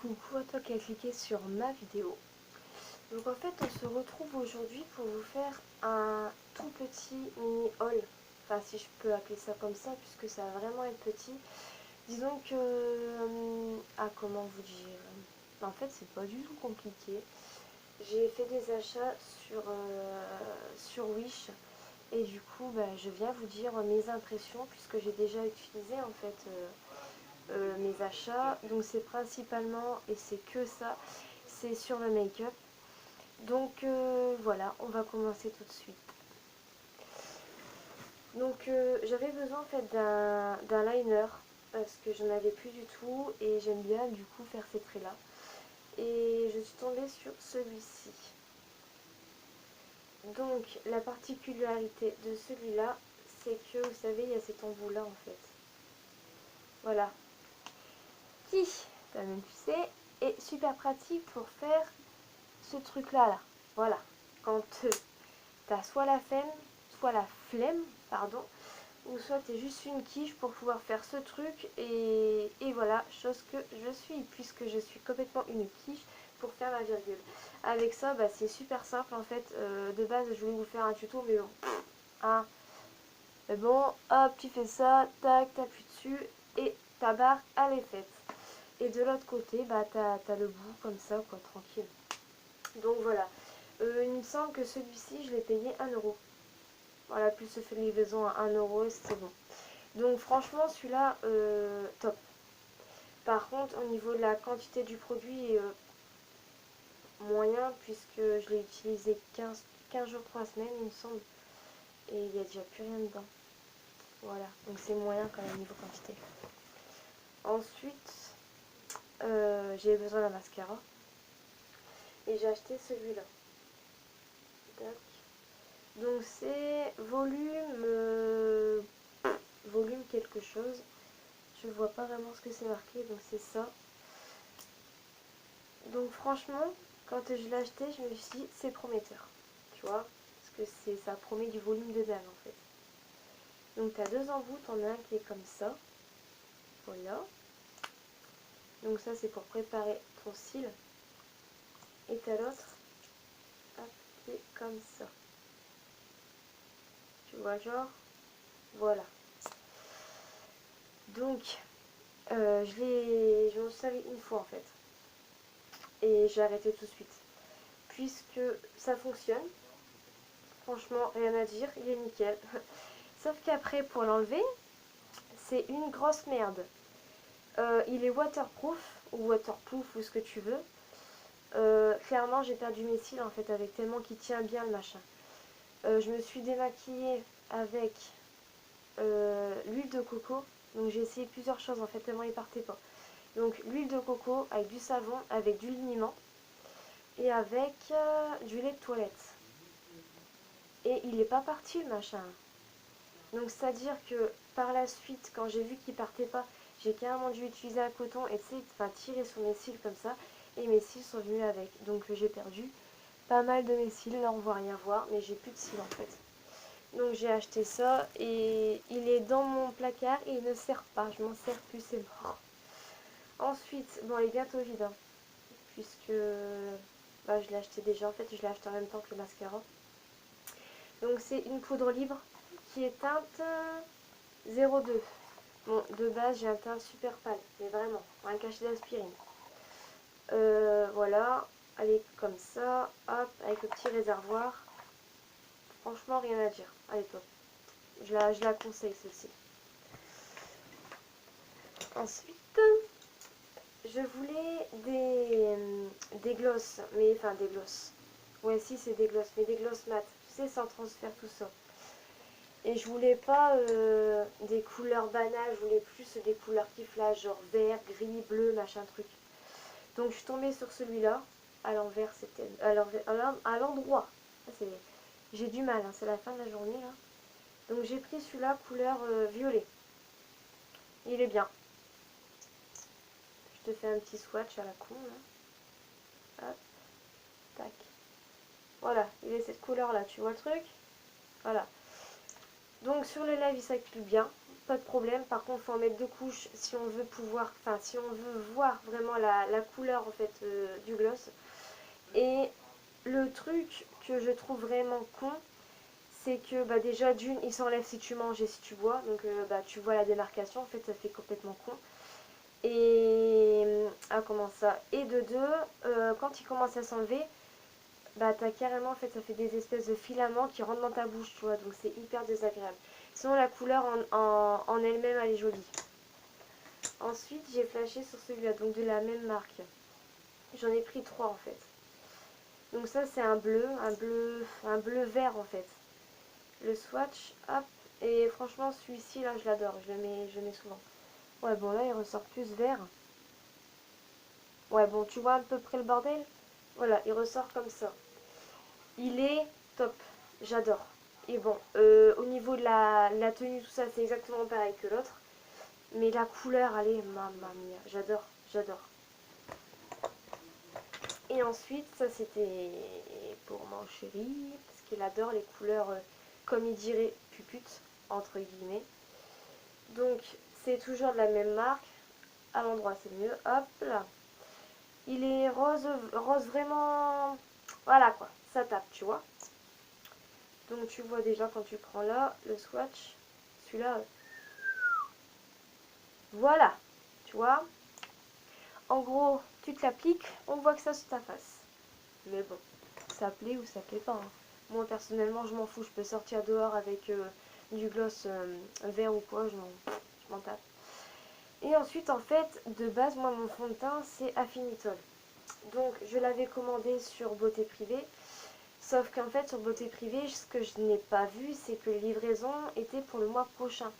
Coucou à toi qui as cliqué sur ma vidéo. Donc en fait on se retrouve aujourd'hui pour vous faire un tout petit mini haul. Enfin si je peux appeler ça comme ça puisque ça va vraiment être petit. Disons que... comment vous dire. En fait c'est pas du tout compliqué. J'ai fait des achats sur Wish. Et du coup je viens vous dire mes impressions puisque j'ai déjà utilisé en fait... mes achats. Donc c'est principalement, et c'est que ça, c'est sur le make-up. Donc voilà, on va commencer tout de suite. Donc j'avais besoin en fait d'un liner parce que j'en avais plus du tout et j'aime bien du coup faire ces traits là. Et je suis tombée sur celui-ci. Donc la particularité de celui-là, c'est que vous savez, il y a cet embout là en fait. Voilà. Qui, toi-même tu sais, est super pratique pour faire ce truc là. Voilà, quand t'as soit la flemme, pardon, ou soit t'es juste une quiche pour pouvoir faire ce truc et voilà, chose que je suis, puisque je suis complètement une quiche pour faire la virgule. Avec ça, c'est super simple en fait. De base, je voulais vous faire un tuto, mais bon, hein. Mais bon, hop, tu fais ça, tac, t'appuies dessus et ta barre, elle est faite. Et de l'autre côté, t'as le bout comme ça, quoi, tranquille. Donc voilà. Il me semble que celui-ci, je l'ai payé 1€. Voilà, plus ce fait de livraison à 1€, c'était bon. Donc franchement, celui-là, top. Par contre, au niveau de la quantité du produit, moyen, puisque je l'ai utilisé 15 jours, 3 semaines, il me semble. Et il n'y a déjà plus rien dedans. Voilà, donc c'est moyen quand même niveau quantité. Ensuite, j'ai besoin d'un mascara. Et j'ai acheté celui-là. Donc c'est volume quelque chose. Je vois pas vraiment ce que c'est marqué, donc c'est ça. Donc franchement, quand je l'ai acheté, je me suis dit c'est prometteur. Tu vois, parce que ça promet du volume de dalle en fait. Donc tu as deux embouts, t'en as un qui est comme ça. Voilà. Donc ça c'est pour préparer ton cil. Et t'as l'autre qui est comme ça. Tu vois genre, voilà. Donc je m'en suis servi une fois en fait. Et j'ai arrêté tout de suite. Puisque ça fonctionne. Franchement, rien à dire, il est nickel. Sauf qu'après, pour l'enlever, c'est une grosse merde. Il est waterproof ou ce que tu veux. Clairement, j'ai perdu mes cils en fait avec tellement qu'il tient bien le machin. Je me suis démaquillée avec l'huile de coco. Donc j'ai essayé plusieurs choses en fait tellement il partait pas. Donc l'huile de coco avec du savon, avec du liniment et avec du lait de toilette. Et il n'est pas parti le machin. Donc c'est à dire que par la suite, quand j'ai vu qu'il partait pas, j'ai carrément dû utiliser un coton et tu sais, tirer sur mes cils comme ça. Et mes cils sont venus avec. Donc j'ai perdu pas mal de mes cils. Là on voit rien voir, mais j'ai plus de cils en fait. Donc j'ai acheté ça et il est dans mon placard et il ne sert pas. Je m'en sers plus, c'est mort. Ensuite, bon il est bientôt vide. Hein, puisque je l'ai acheté déjà. En fait je l'ai acheté en même temps que le mascara. Donc c'est une poudre libre qui est teinte 02. Bon, de base, j'ai un teint super pâle, mais vraiment, un cachet d'aspirine. Voilà, elle est comme ça, hop, avec le petit réservoir. Franchement, rien à dire. Elle est top. Je la conseille, celle-ci. Ensuite, je voulais des glosses, mais enfin des glosses. Ouais, si, c'est des glosses, mais des glosses mat. Tu sais, sans transfert, tout ça. Et je voulais pas des couleurs banales, je voulais plus des couleurs qui flashent, genre vert, gris, bleu, machin truc. Donc je suis tombée sur celui-là. À l'envers, c'était à l'endroit. J'ai du mal, hein, c'est la fin de la journée là. Donc j'ai pris celui-là couleur violet. Il est bien. Je te fais un petit swatch à la con là. Hop, tac. Voilà, il est cette couleur là, tu vois le truc? Voilà. Donc sur les lèvres, il s'applique bien. pas de problème. Par contre, il faut en mettre 2 couches si on veut pouvoir, enfin si on veut voir vraiment la couleur en fait du gloss. Et le truc que je trouve vraiment con, c'est que bah, déjà d'une, il s'enlève si tu manges et si tu bois. Donc bah, tu vois la démarcation, en fait ça fait complètement con. Et comment ça? Et de deux, quand il commence à s'enlever, bah t'as carrément en fait ça fait des espèces de filaments qui rentrent dans ta bouche, tu vois, donc c'est hyper désagréable. Sinon la couleur en elle-même elle est jolie. Ensuite j'ai flashé sur celui-là, donc de la même marque. J'en ai pris 3 en fait. Donc ça c'est un bleu vert en fait. Le swatch, hop, et franchement celui-ci là je l'adore, je le mets souvent. Ouais bon là il ressort plus vert. Ouais bon tu vois à peu près le bordel. Voilà, il ressort comme ça. Il est top, j'adore. Et bon, au niveau de la tenue, tout ça, c'est exactement pareil que l'autre. Mais la couleur, elle est mamma mia, j'adore, j'adore. Et ensuite, ça c'était pour mon chéri, parce qu'il adore les couleurs, comme il dirait, puputes, entre guillemets. Donc, c'est toujours de la même marque. À l'endroit, c'est mieux. Hop là. Il est rose, rose vraiment... Voilà quoi, ça tape, tu vois. Donc tu vois déjà quand tu prends là, le swatch, celui-là, voilà, tu vois. En gros, tu te l'appliques, on voit que ça sur ta face. Mais bon, ça plaît ou ça plaît pas. Hein. Moi personnellement, je m'en fous, je peux sortir dehors avec du gloss vert ou quoi, je m'en tape. Et ensuite, en fait, de base, moi, mon fond de teint, c'est Affinitol. Donc, je l'avais commandé sur Beauté Privée. Sauf qu'en fait, sur Beauté Privée, ce que je n'ai pas vu, c'est que les livraisons étaient pour le mois prochain.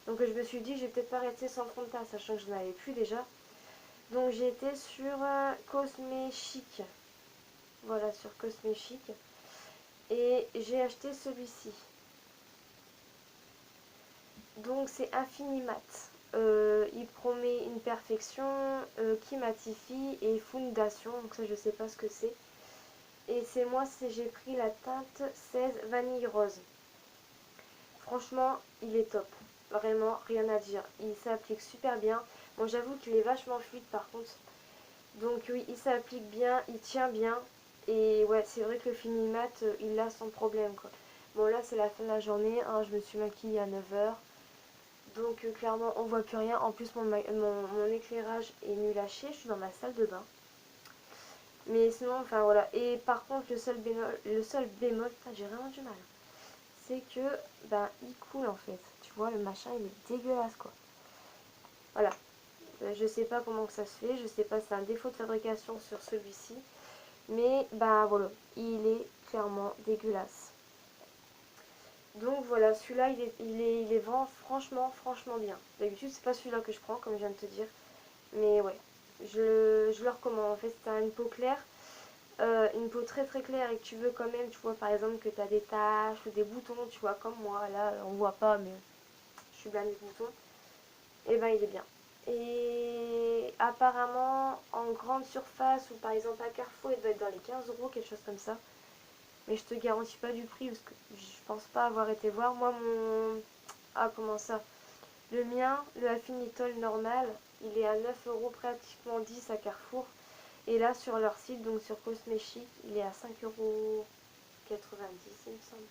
Donc je me suis dit, je vais peut-être pas rester sans fond de teint, sachant que je n'en avais plus déjà. Donc j'ai été sur Cosme Chic. Voilà, sur Cosme Chic. Et j'ai acheté celui-ci. Donc c'est Infinimat. Il promet une perfection qui matifie et fondation. Donc ça, je sais pas ce que c'est. Et c'est moi, j'ai pris la teinte 16 Vanille Rose. Franchement, il est top. Vraiment, rien à dire. Il s'applique super bien. Bon, j'avoue qu'il est vachement fluide par contre. Donc oui, il s'applique bien, il tient bien. Et ouais, c'est vrai que le fini mat, il l'a sans problème quoi. Bon là, c'est la fin de la journée. Hein, je me suis maquillée à 9 h. Donc clairement, on voit plus rien. En plus, mon éclairage est nul à chier. Je suis dans ma salle de bain. Mais sinon, enfin voilà. Et par contre, le seul bémol, j'ai vraiment du mal. C'est que, ben, il coule en fait. Tu vois, le machin, il est dégueulasse quoi. Voilà. Je sais pas comment que ça se fait. Je sais pas si c'est un défaut de fabrication sur celui-ci. Mais, ben voilà. Il est clairement dégueulasse. Donc voilà, celui-là, il est vraiment franchement bien. D'habitude, c'est pas celui-là que je prends, comme je viens de te dire. Mais ouais, je le recommande. En fait, c'est une peau claire. Une peau très très claire et que tu veux quand même, tu vois par exemple que tu as des taches ou des boutons, tu vois comme moi, là on voit pas mais je suis bien des boutons, et ben il est bien. Et apparemment en grande surface ou par exemple à Carrefour il doit être dans les 15 euros, quelque chose comme ça. Mais je te garantis pas du prix parce que je pense pas avoir été voir. Moi mon... Ah comment ça? Le mien, le Affinitol normal, il est à 9 euros pratiquement 10 à Carrefour. Et là, sur leur site, donc sur Cosme Chic, il est à 5,90 €, il me semble.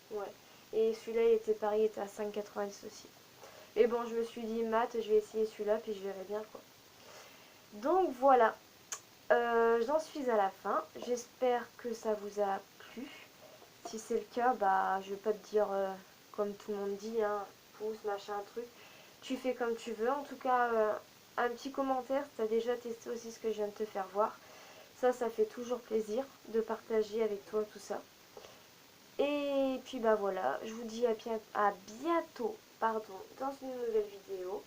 Ouais. Et celui-là, il était pareil, il était à 5,90 € aussi. Mais bon, je me suis dit, mat, je vais essayer celui-là, puis je verrai bien quoi. Donc voilà, j'en suis à la fin. J'espère que ça vous a plu. Si c'est le cas, bah, je vais pas te dire, comme tout le monde dit, hein, pouce, machin, truc. Tu fais comme tu veux. En tout cas, un petit commentaire si tu as déjà testé aussi ce que je viens de te faire voir. Ça fait toujours plaisir de partager avec toi tout ça. Et puis bah voilà, je vous dis à bientôt pardon, dans une nouvelle vidéo.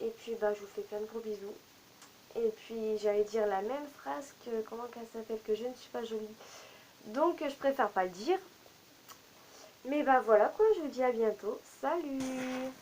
Et puis bah je vous fais plein de gros bisous. Et puis j'allais dire la même phrase que, comment qu'elle s'appelle, que je ne suis pas jolie. Donc je préfère pas le dire. Mais bah voilà quoi, je vous dis à bientôt. Salut!